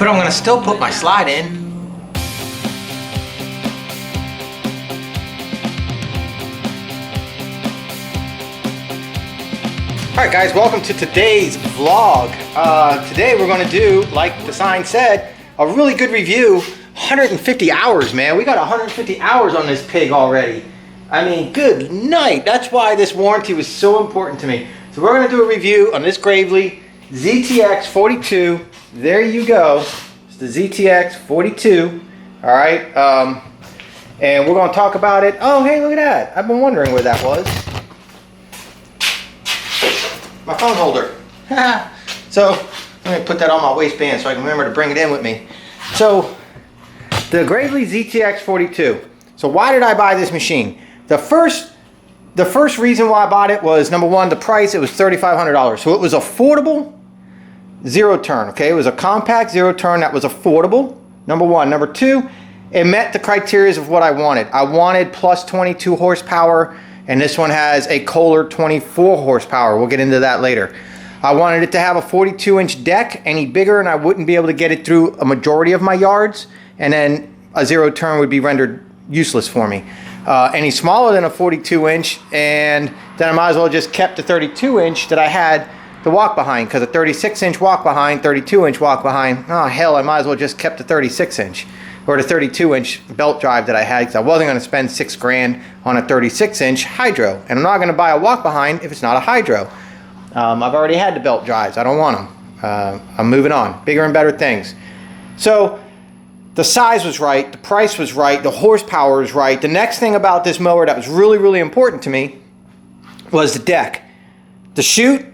but I'm gonna still put my slide in. Alright guys, welcome to today's vlog. Today we're going to do, like the sign said, a really good review. 150 hours, man. We got 150 hours on this pig already. I mean, good night. That's why this warranty was so important to me. So we're going to do a review on this Gravely ZTX 42. There you go. It's the ZTX 42. Alright, and we're going to talk about it. Oh, hey, look at that. I've been wondering where that was. My phone holder. So let me put that on my waistband so I can remember to bring it in with me. So the Gravely ZTX 42. So why did I buy this machine? The first reason why I bought it was, number one, the price. It was $3,500. So it was affordable zero turn. Okay, it was a compact zero turn that was affordable. Number one. Number two, it met the criteria of what I wanted. I wanted plus 22 horsepower. And this one has a Kohler 24 horsepower. We'll get into that later. I wanted it to have a 42-inch deck. Any bigger and I wouldn't be able to get it through a majority of my yards. And then a zero turn would be rendered useless for me. Any smaller than a 42-inch, and then I might as well just kept the 32-inch that I had to walk behind. Because a 36-inch walk behind, 32-inch walk behind, oh hell, I might as well just kept the 36-inch. Or the 32-inch belt drive that I had, because I wasn't going to spend $6 grand on a 36-inch hydro. And I'm not going to buy a walk behind if it's not a hydro. I've already had the belt drives. I don't want them. I'm moving on. Bigger and better things. So the size was right. The price was right. The horsepower was right. The next thing about this mower that was really, really important to me was the deck. The chute,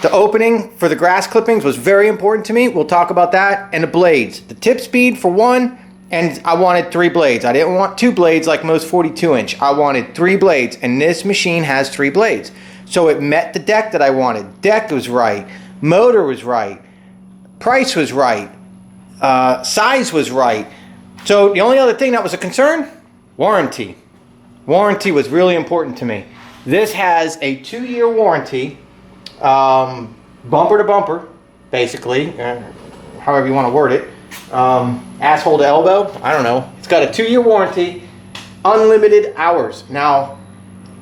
the opening for the grass clippings was very important to me. We'll talk about that. And the blades. The tip speed for one. And I wanted 3 blades. I didn't want 2 blades like most 42-inch. I wanted 3 blades, and this machine has 3 blades. So it met the deck that I wanted. Deck was right. Motor was right. Price was right. Size was right. So the only other thing that was a concern, warranty. Warranty was really important to me. This has a 2-year warranty, bumper to bumper, basically, however you want to word it. Asshole to elbow, I don't know. It's got a 2-year warranty, unlimited hours. Now,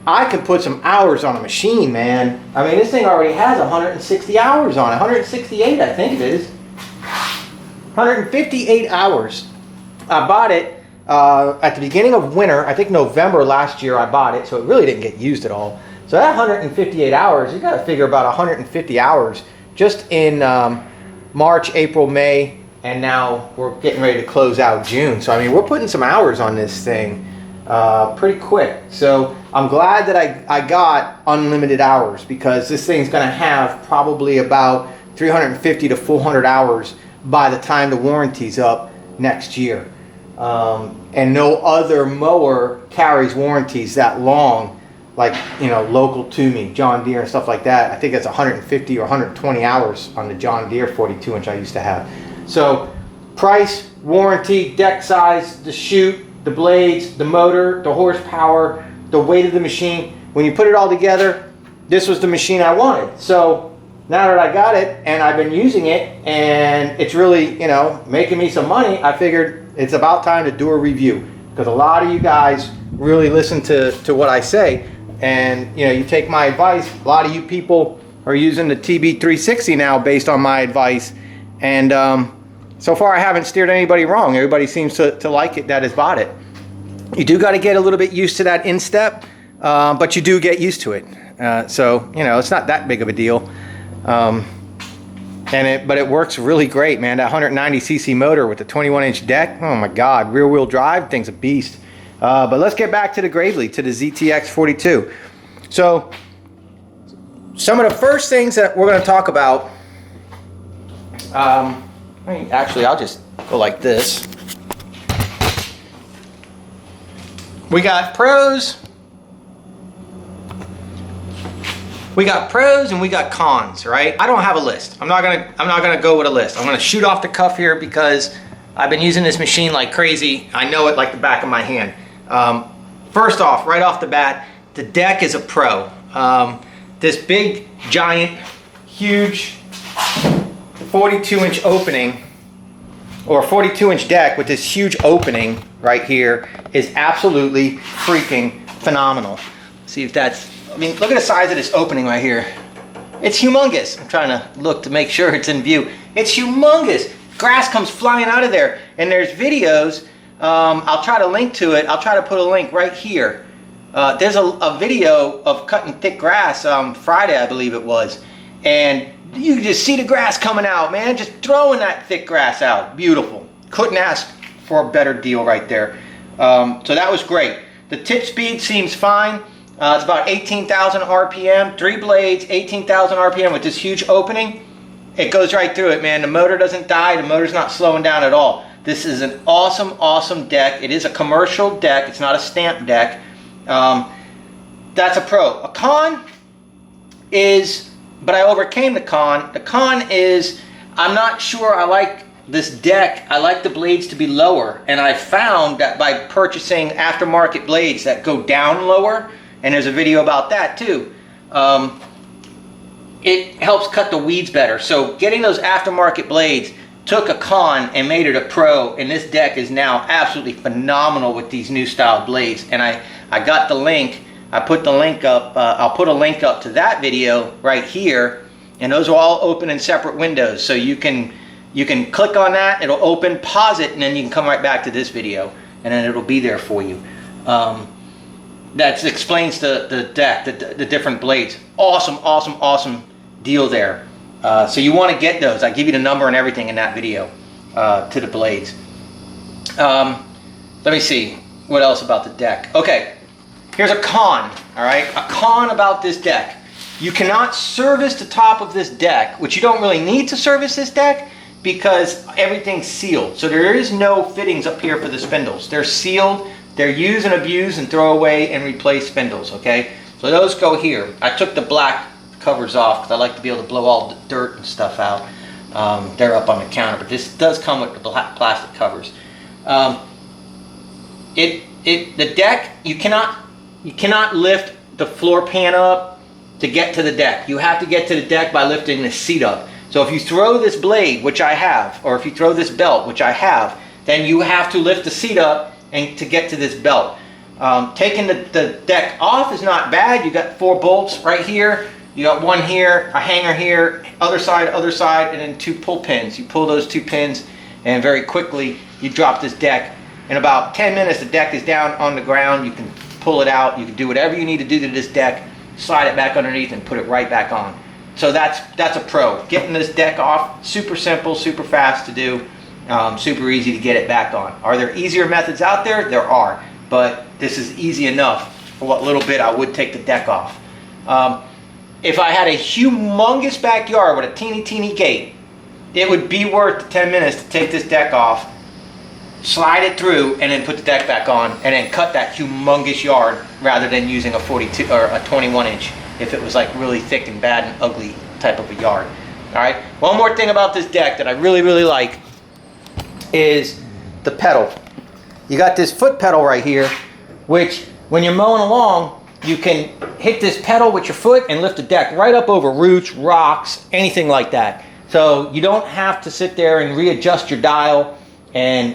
I can put some hours on a machine, man. I mean, this thing already has 160 hours on it. 168, I think it is. 158 hours. I bought it at the beginning of winter. I think November last year I bought it, so it really didn't get used at all. So that 158 hours, you got to figure about 150 hours just in March, April, May, and now we're getting ready to close out June. So I mean, we're putting some hours on this thing pretty quick. So I'm glad that I got unlimited hours, because this thing's going to have probably about 350 to 400 hours by the time the warranty's up next year. And no other mower carries warranties that long, like, you know, local to me, John Deere and stuff like that. I think it's 150 or 120 hours on the John Deere 42-inch I used to have. So price, warranty, deck size, the chute, the blades, the motor, the horsepower, the weight of the machine. When you put it all together, this was the machine I wanted. So now that I got it and I've been using it and it's really, you know, making me some money, I figured it's about time to do a review, because a lot of you guys really listen to what I say, and you know, you take my advice. A lot of you people are using the TB360 now based on my advice, and so far I haven't steered anybody wrong. Everybody seems to like it that has bought it. You do got to get a little bit used to that instep, but you do get used to it. So you know, it's not that big of a deal. But it works really great, man. That 190cc motor with the 21-inch deck, oh my God, rear-wheel drive, thing's a beast. But let's get back to the Gravely, to the ZTX 42. So some of the first things that we're going to talk about, actually I'll just go like this. We got pros. We got pros and we got cons, right? I don't have a list. I'm not gonna go with a list. I'm gonna shoot off the cuff here because I've been using this machine like crazy. I know it like the back of my hand. First off, right off the bat, the deck is a pro. This big, giant, huge 42-inch opening or 42-inch deck with this huge opening right here is absolutely freaking phenomenal. See if that's, I mean, look at the size of this opening right here. It's humongous. I'm trying to look to make sure it's in view. It's humongous. Grass comes flying out of there. And there's videos, I'll try to link to it. I'll try to put a link right here. There's a video of cutting thick grass Friday, I believe it was. And you just see the grass coming out, man. Just throwing that thick grass out. Beautiful. Couldn't ask for a better deal right there. So that was great. The tip speed seems fine. It's about 18,000 RPM, 3 blades, 18,000 RPM with this huge opening. It goes right through it, man. The motor doesn't die. The motor's not slowing down at all. This is an awesome, awesome deck. It is a commercial deck. It's not a stamp deck. That's a pro. A con is, but I overcame the con. The con is I'm not sure I like this deck. I like the blades to be lower. And I found that by purchasing aftermarket blades that go down lower, and there's a video about that too, it helps cut the weeds better. So getting those aftermarket blades took a con and made it a pro, and this deck is now absolutely phenomenal with these new style blades. And I got the link. I put the link up. I'll put a link up to that video right here, and those are all open in separate windows. So you can click on that, it'll open, pause it, and then you can come right back to this video, and then it'll be there for you. That explains the deck, the different blades. Awesome, awesome, awesome deal there. So you want to get those. I give you the number and everything in that video to the blades. Let me see what else about the deck. Okay, here's a con. All right, a con about this deck. You cannot service the top of this deck, which you don't really need to service this deck because everything's sealed. So there is no fittings up here for the spindles. They're sealed. They're use and abuse and throw away and replace spindles, okay? So those go here. I took the black covers off because I like to be able to blow all the dirt and stuff out. They're up on the counter, but this does come with the black plastic covers. The deck, you cannot lift the floor pan up to get to the deck. You have to get to the deck by lifting the seat up. So if you throw this blade, which I have, or if you throw this belt, which I have, then you have to lift the seat up and to get to this belt. Taking the deck off is not bad. You got 4 bolts right here. You got one here, a hanger here, other side, and then 2 pull pins. You pull those 2 pins, and very quickly you drop this deck. In about 10 minutes, the deck is down on the ground. You can pull it out. You can do whatever you need to do to this deck, slide it back underneath, and put it right back on. So that's a pro. Getting this deck off, super simple, super fast to do. Super easy to get it back on. Are there easier methods out there? There are, but this is easy enough for what little bit I would take the deck off. If I had a humongous backyard with a teeny gate, it would be worth the 10 minutes to take this deck off, slide it through, and then put the deck back on, and then cut that humongous yard rather than using a 42 or a 21-inch if it was like really thick and bad and ugly type of a yard. All right. One more thing about this deck that I really like is the pedal. You got this foot pedal right here, which when you're mowing along, you can hit this pedal with your foot and lift the deck right up over roots, rocks, anything like that. So you don't have to sit there and readjust your dial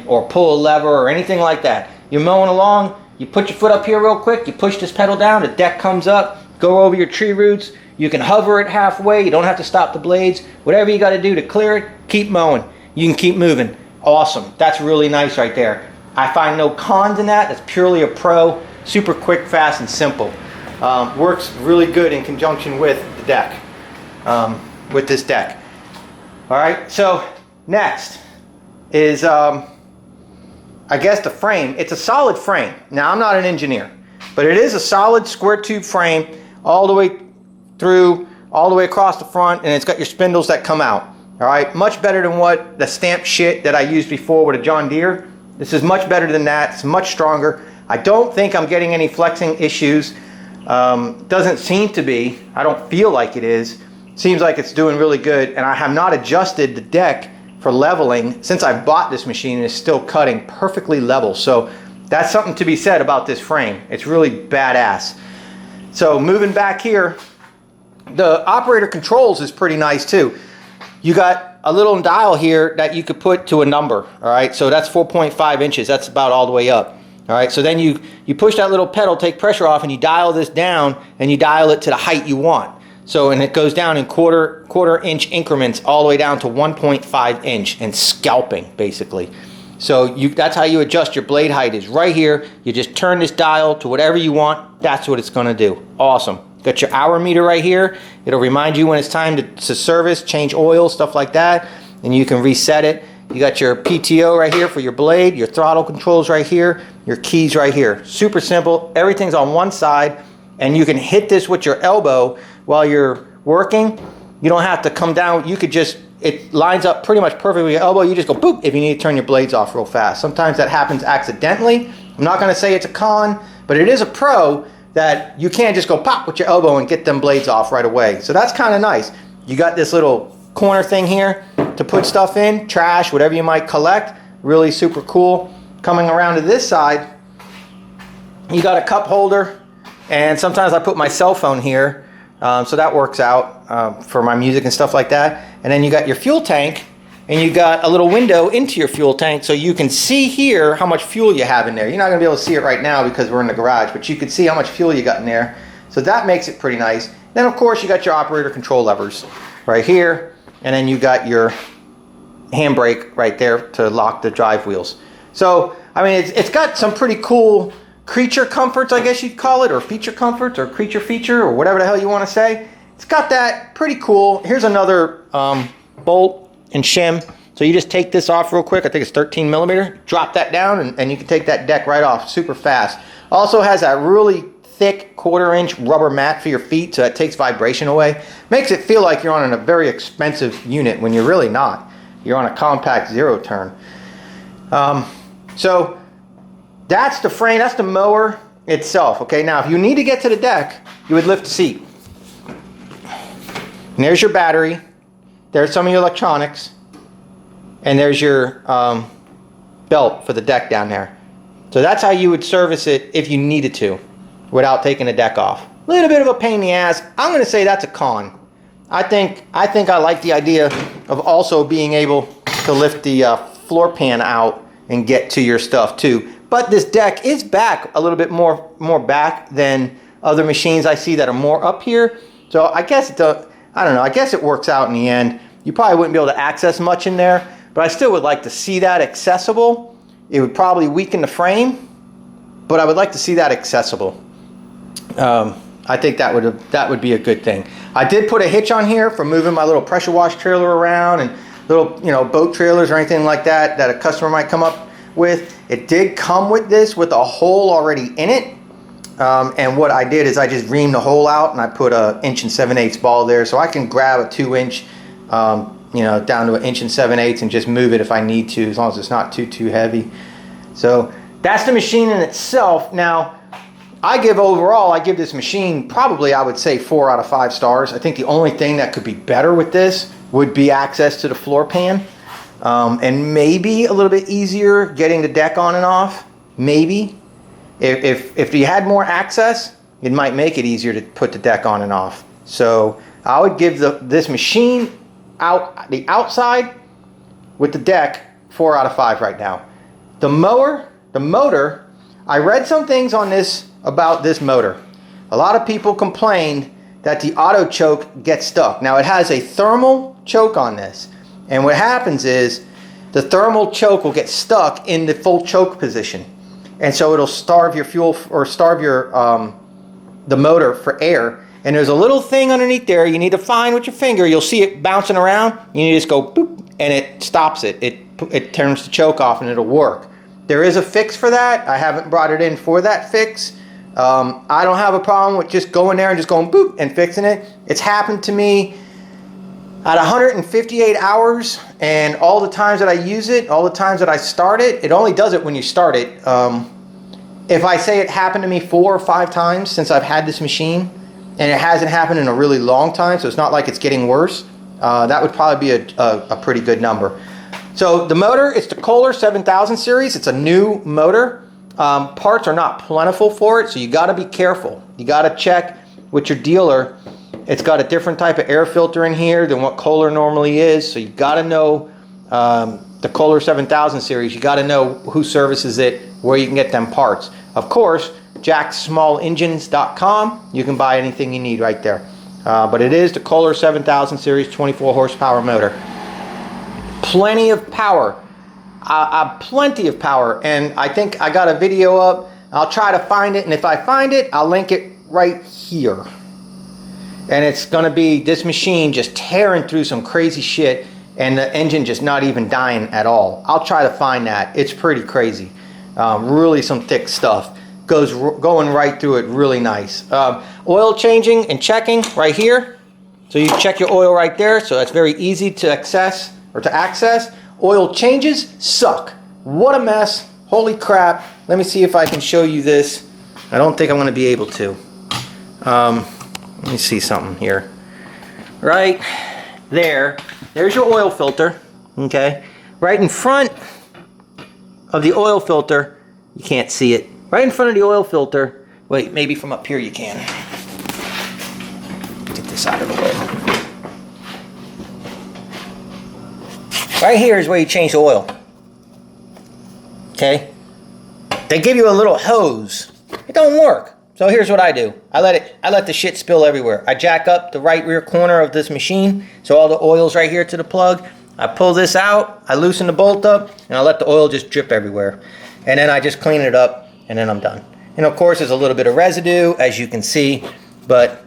or pull a lever or anything like that. You're mowing along, you put your foot up here real quick, you push this pedal down, the deck comes up, go over your tree roots, you can hover it halfway, you don't have to stop the blades. Whatever you got to do to clear it, keep mowing. You can keep moving. Awesome. That's really nice right there. I find no cons in that. That's purely a pro. Super quick, fast, and simple. Works really good in conjunction with the deck, with this deck. All right, so next is, I guess, the frame. It's a solid frame. Now, I'm not an engineer, but it is a solid square tube frame all the way through, all the way across the front, and it's got your spindles that come out. All right, much better than what the stamp shit that I used before with a John Deere. This is much better than that. It's much stronger. I don't think I'm getting any flexing issues. Doesn't seem to be. I don't feel like it is. Seems like it's doing really good, and I have not adjusted the deck for leveling since I bought this machine, and it's still cutting perfectly level. So that's something to be said about this frame. It's really badass. So moving back here, the operator controls is pretty nice too. You got a little dial here that you could put to a number, all right? So that's 4.5 inches. That's about all the way up, all right? So then you push that little pedal, take pressure off, and you dial this down, and you dial it to the height you want. So, and it goes down in quarter inch increments all the way down to 1.5 inch and scalping, basically. So that's how you adjust your blade height, is right here. You just turn this dial to whatever you want. That's what it's gonna do. Awesome. Got your hour meter right here. It'll remind you when it's time to service, change oil, stuff like that. And you can reset it. You got your PTO right here for your blade, your throttle controls right here, your keys right here. Super simple. Everything's on one side, and you can hit this with your elbow while you're working. You don't have to come down. You could just, it lines up pretty much perfectly with your elbow. You just go boop if you need to turn your blades off real fast. Sometimes that happens accidentally. I'm not gonna say it's a con, but it is a pro that you can't just go pop with your elbow and get them blades off right away. So that's kind of nice. You got this little corner thing here to put stuff in, trash, whatever you might collect. Really super cool. Coming around to this side, you got a cup holder, and sometimes I put my cell phone here. So that works out for my music and stuff like that. And then you got your fuel tank, and you got a little window into your fuel tank, so you can see here how much fuel you have in there. You're not gonna be able to see it right now because we're in the garage, but you can see how much fuel you got in there. So that makes it pretty nice. Then of course you got your operator control levers right here, and then you got your handbrake right there to lock the drive wheels. So, I mean, it's got some pretty cool creature comforts, I guess you'd call it, or feature comforts, or creature feature, or whatever the hell you want to say. It's got that, pretty cool. Here's another bolt and shim. So you just take this off real quick. I think it's 13 millimeter. Drop that down, and you can take that deck right off super fast. Also has that really thick 1/4 inch rubber mat for your feet, so that takes vibration away. Makes it feel like you're on a very expensive unit when you're really not. You're on a compact zero turn. So that's the frame, that's the mower itself. Okay, now if you need to get to the deck, you would lift the seat. And there's your battery. There's some of your electronics. And there's your belt for the deck down there. So that's how you would service it if you needed to without taking the deck off. A little bit of a pain in the ass. I'm going to say that's a con. I think I like the idea of also being able to lift the floor pan out and get to your stuff too. But this deck is back a little bit more back than other machines I see that are more up here. So I guess I don't know. I guess it works out in the end. You probably wouldn't be able to access much in there, but I still would like to see that accessible. It would probably weaken the frame, but I would like to see that accessible. I think that would be a good thing. I did put a hitch on here for moving my little pressure wash trailer around and little, you know, boat trailers or anything like that that a customer might come up with. It did come with this with a hole already in it. And what I did is I just reamed the hole out and I put a 1 7/8" ball there, so I can grab a 2 inch, you know, down to 1 7/8" and just move it if I need to, as long as it's not too heavy. So that's the machine in itself. Now, I give this machine probably, I would say, 4 out of 5 stars. I think the only thing that could be better with this would be access to the floor pan, and maybe a little bit easier getting the deck on and off. Maybe. If you had more access, it might make it easier to put the deck on and off. So I would give this machine the outside with the deck 4 out of 5 right now. The motor, I read some things on this about this motor. A lot of people complained that the auto choke gets stuck. Now it has a thermal choke on this, and what happens is the thermal choke will get stuck in the full choke position. And so it'll starve your fuel, or starve your the motor for air. And there's a little thing underneath there you need to find with your finger. You'll see it bouncing around. You need to just go boop, and it stops it. It turns the choke off, and it'll work. There is a fix for that. I haven't brought it in for that fix. I don't have a problem with just going there and just going boop and fixing it. It's happened to me at 158 hours, and all the times that I use it, all the times that I start it, it only does it when you start it. If I say it happened to me 4 or 5 times since I've had this machine, and it hasn't happened in a really long time, so it's not like it's getting worse, that would probably be a pretty good number. So the motor, it's the Kohler 7000 series. It's a new motor. Parts are not plentiful for it, so you got to be careful. You got to check with your dealer It's got a different type of air filter in here than what Kohler normally is. So you got to know the Kohler 7000 series. You got to know who services it, where you can get them parts. Of course, jacksmallengines.com. You can buy anything you need right there. But it is the Kohler 7000 series 24 horsepower motor. Plenty of power. Plenty of power. And I think I got a video up. I'll try to find it. And if I find it, I'll link it right here. And it's going to be this machine just tearing through some crazy shit and the engine just not even dying at all. I'll try to find that. It's pretty crazy. Really some thick stuff. Going right through it really nice. Oil changing and checking right here. So you check your oil right there. So that's very easy to access. Oil changes suck. What a mess. Holy crap. Let me see if I can show you this. I don't think I'm going to be able to. Let me see something here. Right there. There's your oil filter. Okay. Right in front of the oil filter. You can't see it. Right in front of the oil filter. Wait, maybe from up here you can. Get this out of the way. Right here is where you change the oil. Okay. They give you a little hose. It don't work. So here's what I do. I let the shit spill everywhere. I jack up the right rear corner of this machine, so all the oil's right here to the plug. I pull this out, I loosen the bolt up, and I let the oil just drip everywhere. And then I just clean it up, and then I'm done. And of course, there's a little bit of residue, as you can see, but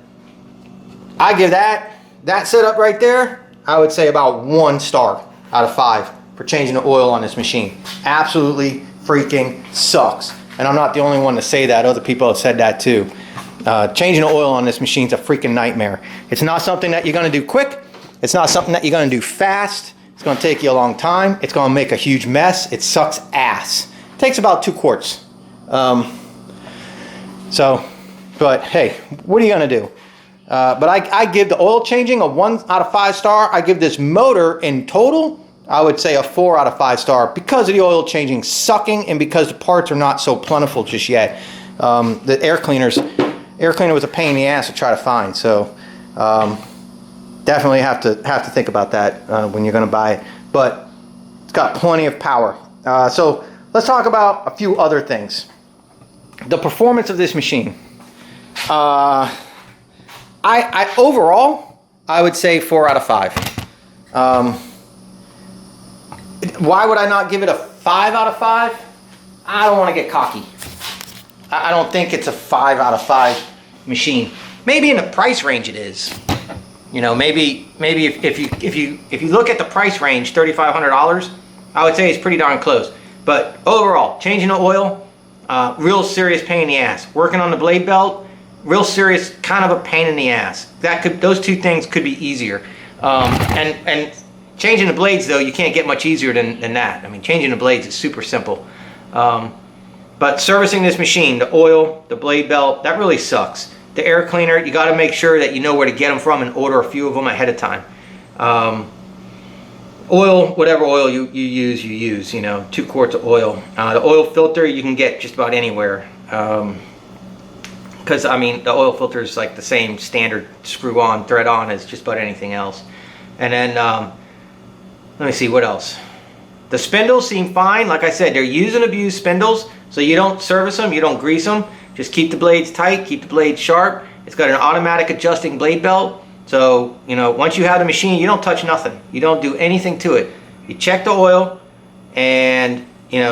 I give that setup right there, I would say about 1 star out of 5 for changing the oil on this machine. Absolutely freaking sucks. And I'm not the only one to say that. Other people have said that too. Changing the oil on this machine is a freaking nightmare. It's not something that you're going to do quick. It's not something that you're going to do fast. It's going to take you a long time. It's going to make a huge mess. It sucks ass. It takes about 2 quarts. But hey, what are you going to do? But I give the oil changing a 1 out of 5 star. I give this motor in total, I would say a 4 out of 5 star because of the oil changing sucking and because the parts are not so plentiful just yet. The air cleaner was a pain in the ass to try to find. So definitely have to think about that when you're going to buy it. But it's got plenty of power. So let's talk about a few other things. The performance of this machine. Overall, I would say 4 out of 5. Why would I not give it a 5 out of 5? I don't want to get cocky. I don't think it's a 5 out of 5 machine. Maybe in the price range it is. You know, maybe if you look at the price range, $3,500, I would say it's pretty darn close. But overall, changing the oil, real serious pain in the ass. Working on the blade belt, real serious kind of a pain in the ass. Those 2 things could be easier. And changing the blades, though, you can't get much easier than that. I mean, changing the blades is super simple. But servicing this machine, the oil, the blade belt, that really sucks. The air cleaner, you got to make sure that you know where to get them from and order a few of them ahead of time. Oil, whatever oil you use, 2 quarts of oil. The oil filter you can get just about anywhere. Because, I mean, the oil filter is like the same standard screw-on, thread-on as just about anything else. And then, let me see, what else? The spindles seem fine. Like I said, they're use and abuse spindles, so you don't service them, you don't grease them. Just keep the blades tight, keep the blades sharp. It's got an automatic adjusting blade belt. So, once you have the machine, you don't touch nothing. You don't do anything to it. You check the oil and,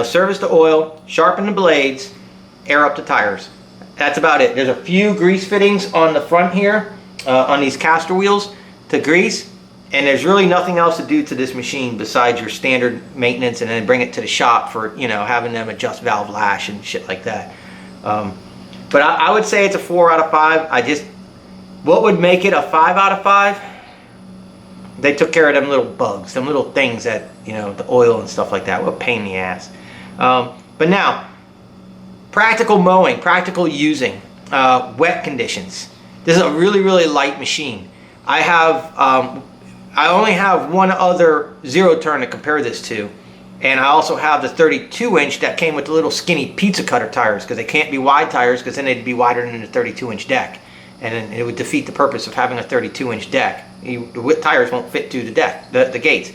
service the oil, sharpen the blades, air up the tires. That's about it. There's a few grease fittings on the front here, on these caster wheels to grease. And there's really nothing else to do to this machine besides your standard maintenance and then bring it to the shop for, having them adjust valve lash and shit like that. But I would say it's a 4 out of 5. What would make it a 5 out of 5? They took care of them little bugs, them little things that, the oil and stuff like that. What a pain in the ass. But now, practical mowing, practical using, wet conditions. This is a really, really light machine. I only have one other zero turn to compare this to, and I also have the 32-inch that came with the little skinny pizza cutter tires because they can't be wide tires because then they'd be wider than the 32-inch deck. and it would defeat the purpose of having a 32-inch deck. The tires won't fit through the deck, the gates.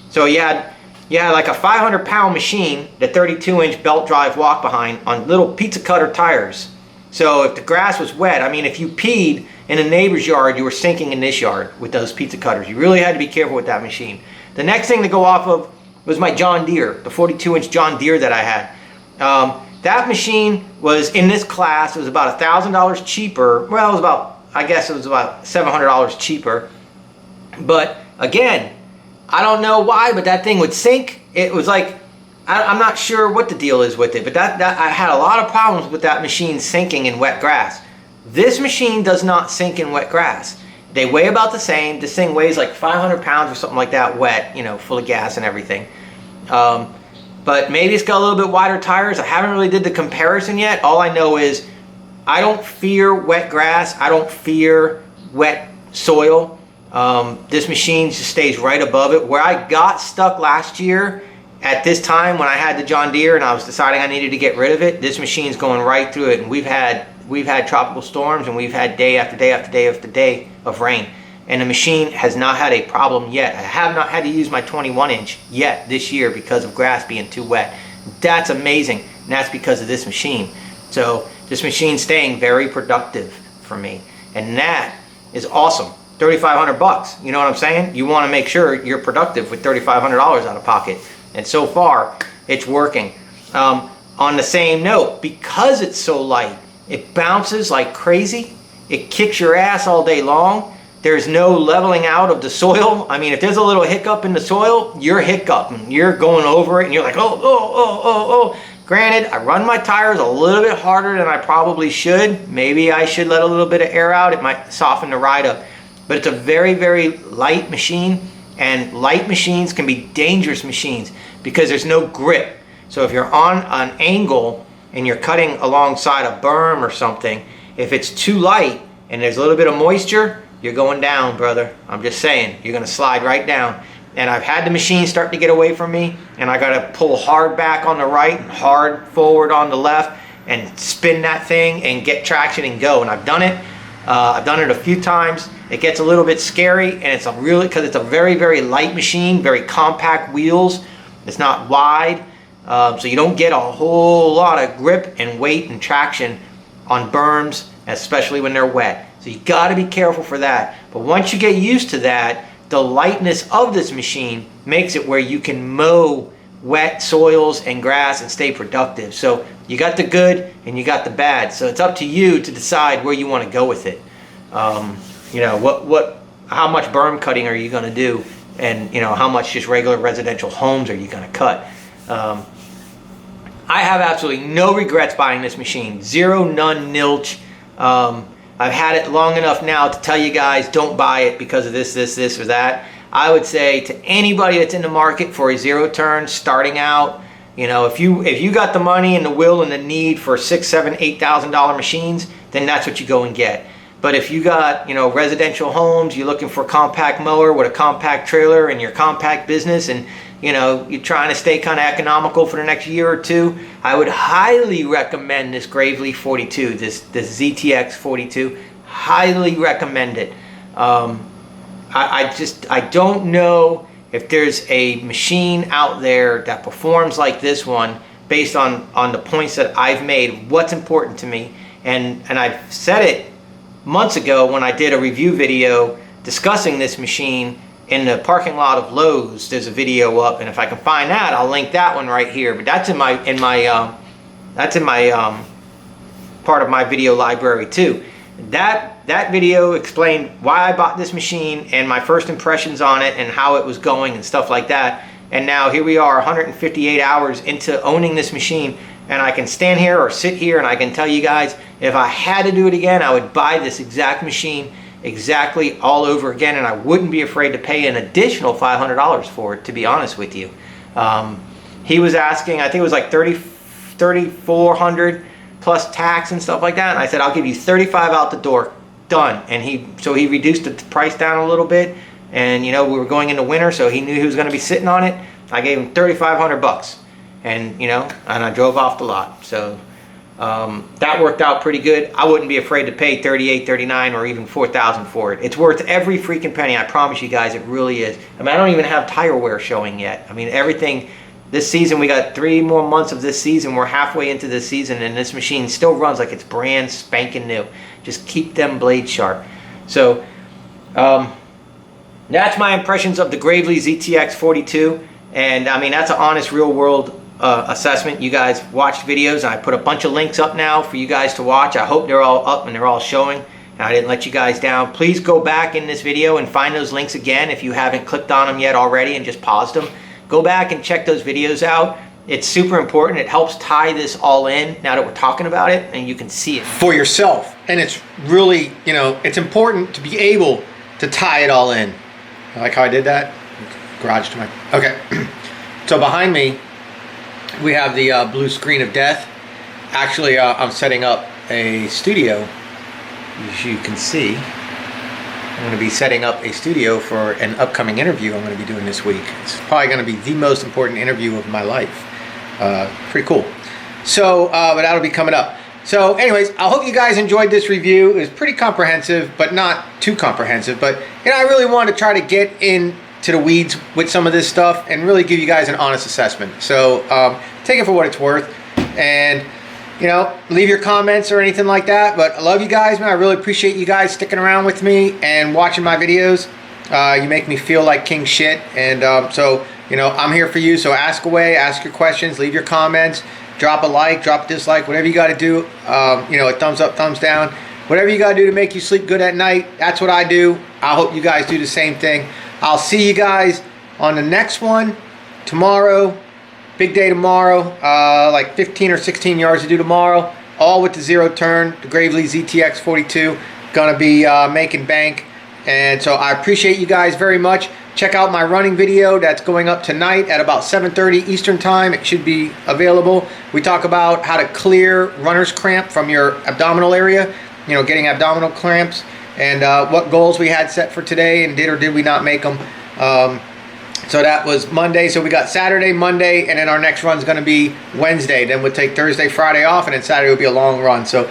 So you had like a 500-pound machine, the 32-inch belt drive walk behind on little pizza cutter tires. So if the grass was wet, I mean, if you peed in a neighbor's yard, you were sinking in this yard with those pizza cutters. You really had to be careful with that machine. The next thing to go off of was my John Deere, the 42-inch John Deere that I had. That machine was in this class. It was about $1,000 cheaper. Well, it was about, I guess it was about $700 cheaper. But again, I don't know why, but that thing would sink. It was like, I'm not sure what the deal is with it, but that I had a lot of problems with that machine sinking in wet grass. This machine does not sink in wet grass. They weigh about the same. This thing weighs like 500 pounds or something like that, wet, you know, full of gas and everything. But maybe it's got a little bit wider tires. I haven't really did the comparison yet. All I know is I don't fear wet grass. I don't fear wet soil. This machine just stays right above it. Where I got stuck last year at this time when I had the John Deere and I was deciding I needed to get rid of it, this machine's going right through it. And we've had tropical storms, and we've had day after day after day after day of rain. And the machine has not had a problem yet. I have not had to use my 21-inch yet this year because of grass being too wet. That's amazing, and that's because of this machine. So this machine's staying very productive for me, and that is awesome. 3,500 bucks. You know what I'm saying? You want to make sure you're productive with $3,500 out of pocket, and so far it's working. On the same note, because it's so light, it bounces like crazy. It kicks your ass all day long. There's no leveling out of the soil. I mean, if there's a little hiccup in the soil, you're hiccuping. You're going over it and you're like, oh. Granted, I run my tires a little bit harder than I probably should. Maybe I should let a little bit of air out. It might soften the ride up. But it's a very, very light machine, and light machines can be dangerous machines because there's no grip. So if you're on an angle and you're cutting alongside a berm or something, if it's too light and there's a little bit of moisture, you're going down, brother. I'm just saying, you're gonna slide right down. And I've had the machine start to get away from me, and I gotta pull hard back on the right and hard forward on the left and spin that thing and get traction and go. And I've done it. I've done it a few times. It gets a little bit scary, and it's because it's a very, very light machine, very compact wheels. It's not wide, so you don't get a whole lot of grip and weight and traction on berms, especially when they're wet. So you got to be careful for that. But once you get used to that, the lightness of this machine makes it where you can mow wet soils and grass and stay productive. So you got the good and you got the bad. So it's up to you to decide where you want to go with it. You know, how much berm cutting are you going to do, and you know, how much just regular residential homes are you going to cut? I have absolutely no regrets buying this machine. Zero, none, nilch. I've had it long enough now to tell you guys don't buy it because of this or that. I would say to anybody that's in the market for a zero turn starting out, you know, if you got the money and the will and the need for $6,000, $7,000, $8,000 machines, then that's what you go and get. But if you got, you know, residential homes, you're looking for a compact mower with a compact trailer and your compact business, and you know, you're trying to stay kind of economical for the next year or two, I would highly recommend this Gravely 42, this ZTX 42. Highly recommend it. I don't know if there's a machine out there that performs like this one based on the points that I've made, what's important to me. And I've said it months ago when I did a review video discussing this machine in the parking lot of Lowe's. There's a video up, and if I can find that, I'll link that one right here. But that's in my part of my video library too. That video explained why I bought this machine and my first impressions on it and how it was going and stuff like that. And now here we are 158 hours into owning this machine, and I can stand here or sit here and I can tell you guys, if I had to do it again, I would buy this exact machine exactly all over again, and I wouldn't be afraid to pay an additional $500 for it, to be honest with you. He was asking, I think it was like $3,400 plus tax and stuff like that, and I said, I'll give you $35 out the door, done. And he reduced the price down a little bit, and you know, we were going into winter, so he knew he was going to be sitting on it. I gave him $3,500 bucks, and you know, and I drove off the lot. So That worked out pretty good. I wouldn't be afraid to pay $38, $39, or even $4,000 for it. It's worth every freaking penny. I promise you guys, it really is. I mean, I don't even have tire wear showing yet. I mean, everything. This season, we got 3 more months of this season. We're halfway into this season, and this machine still runs like it's brand spanking new. Just keep them blades sharp. So, that's my impressions of the Gravely ZTX 42. And I mean, that's an honest, real world assessment. You guys watched videos, and I put a bunch of links up now for you guys to watch. I hope they're all up and they're all showing, and I didn't let you guys down. Please go back in this video and find those links again if you haven't clicked on them yet already and just paused them. Go back and check those videos out. It's super important. It helps tie this all in now that we're talking about it, and you can see it for yourself. And it's really, you know, it's important to be able to tie it all in. I like how I did that. Garage to my, okay. So behind me, we have the blue screen of death. Actually, I'm setting up a studio. As you can see, I'm going to be setting up a studio for an upcoming interview I'm going to be doing this week. It's probably going to be the most important interview of my life. Pretty cool. So, but that'll be coming up. So anyways, I hope you guys enjoyed this review. It was pretty comprehensive, but not too comprehensive. But, you know, I really wanted to try to get into the weeds with some of this stuff and really give you guys an honest assessment. So take it for what it's worth. And, you know, leave your comments or anything like that. But I love you guys, man. I really appreciate you guys sticking around with me and watching my videos. You make me feel like king shit. And so, you know, I'm here for you. So ask away, ask your questions, leave your comments, drop a like, drop a dislike, whatever you got to do. You know, a thumbs up, thumbs down. Whatever you got to do to make you sleep good at night, that's what I do. I hope you guys do the same thing. I'll see you guys on the next one tomorrow. Big day tomorrow, like 15 or 16 yards to do tomorrow, all with the zero turn, the Gravely ZTX 42. Gonna be making bank, and so I appreciate you guys very much. Check out my running video that's going up tonight at about 7:30 Eastern time. It should be available. We talk about how to clear runner's cramp from your abdominal area, you know, getting abdominal cramps, and what goals we had set for today, and did or did we not make them. So that was Monday. So we got Saturday, Monday, and then our next run's going to be Wednesday. Then we'll take Thursday, Friday off, and then Saturday will be a long run. So,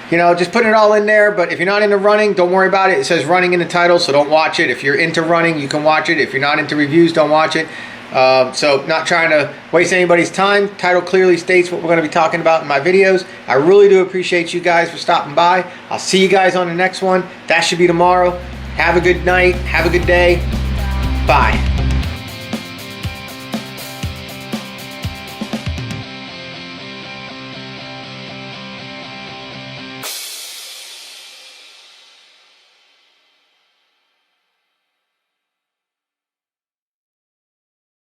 you know, just putting it all in there. But if you're not into running, don't worry about it. It says running in the title, so don't watch it. If you're into running, you can watch it. If you're not into reviews, don't watch it. So not trying to waste anybody's time. Title clearly states what we're going to be talking about in my videos. I really do appreciate you guys for stopping by. I'll see you guys on the next one. That should be tomorrow. Have a good night. Have a good day. Bye.